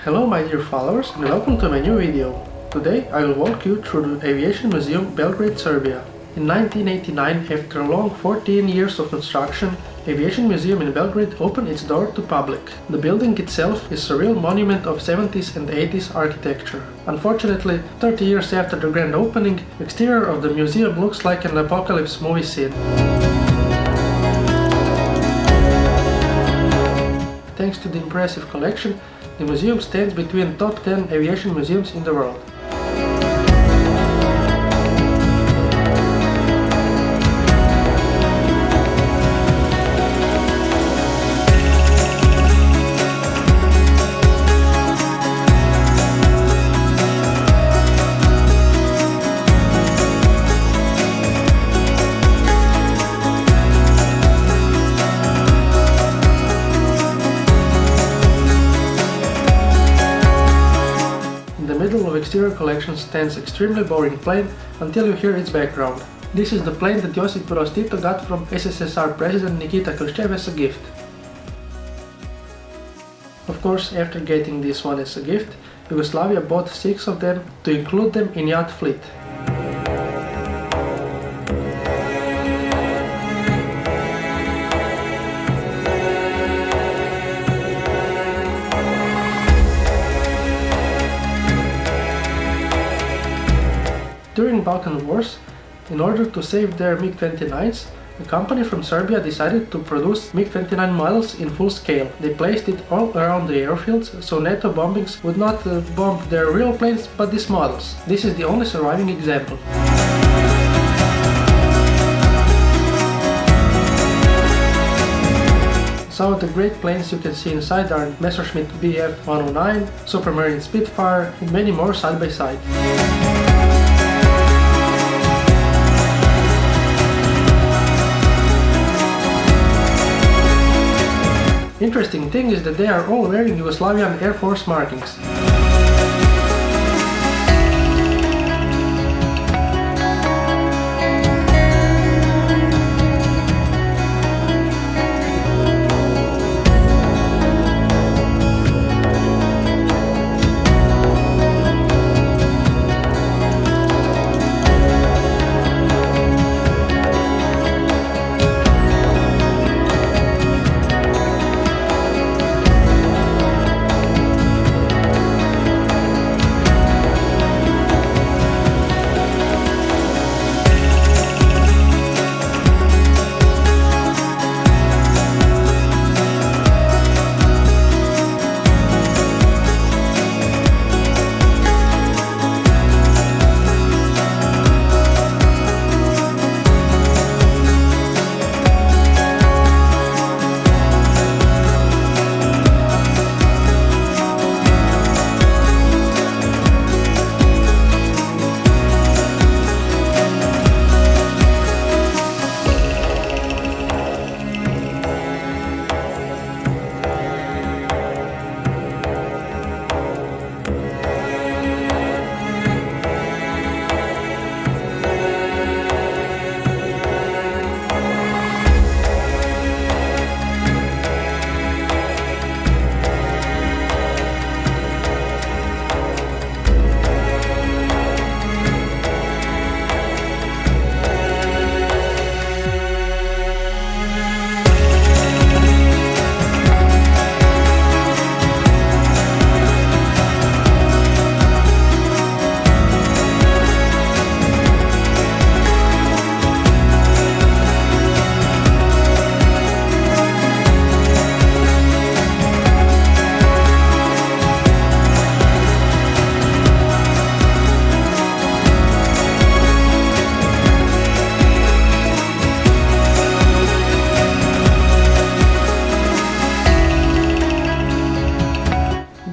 Hello my dear followers and welcome to my new video. Today I will walk you through the Aviation Museum, Belgrade, Serbia. In 1989, after a long 14 years of construction, Aviation Museum in Belgrade opened its door to public. The building itself is a real monument of 70s and 80s architecture. Unfortunately, 30 years after the grand opening, the exterior of the museum looks like an apocalypse movie scene. Thanks to the impressive collection, the museum stands between top 10 aviation museums in the world. Exterior collection stands extremely boring plane until you hear its background. This is the plane that Josip Broz Tito got from SSSR President Nikita Khrushchev as a gift. Of course, after getting this one as a gift, Yugoslavia bought 6 of them to include them in yacht fleet. During Balkan Wars, in order to save their MiG-29s, a company from Serbia decided to produce MiG-29 models in full scale. They placed it all around the airfields, so NATO bombings would not bomb their real planes but these models. This is the only surviving example. Some of the great planes you can see inside are Messerschmitt Bf 109, SUPERMARINE SPITFIRE, and many more side by side. Interesting thing is that they are all wearing Yugoslavian Air Force markings.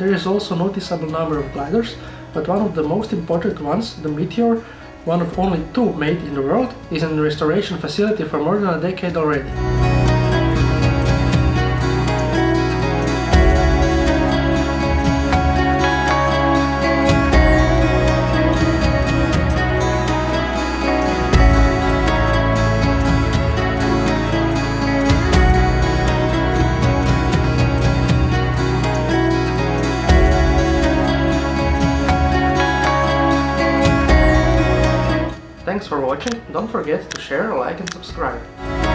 There is also a noticeable number of gliders, but one of the most important ones, the Meteor, one of only 2 made in the world, is in a restoration facility for more than a decade already. Thanks for watching, don't forget to share, like and subscribe.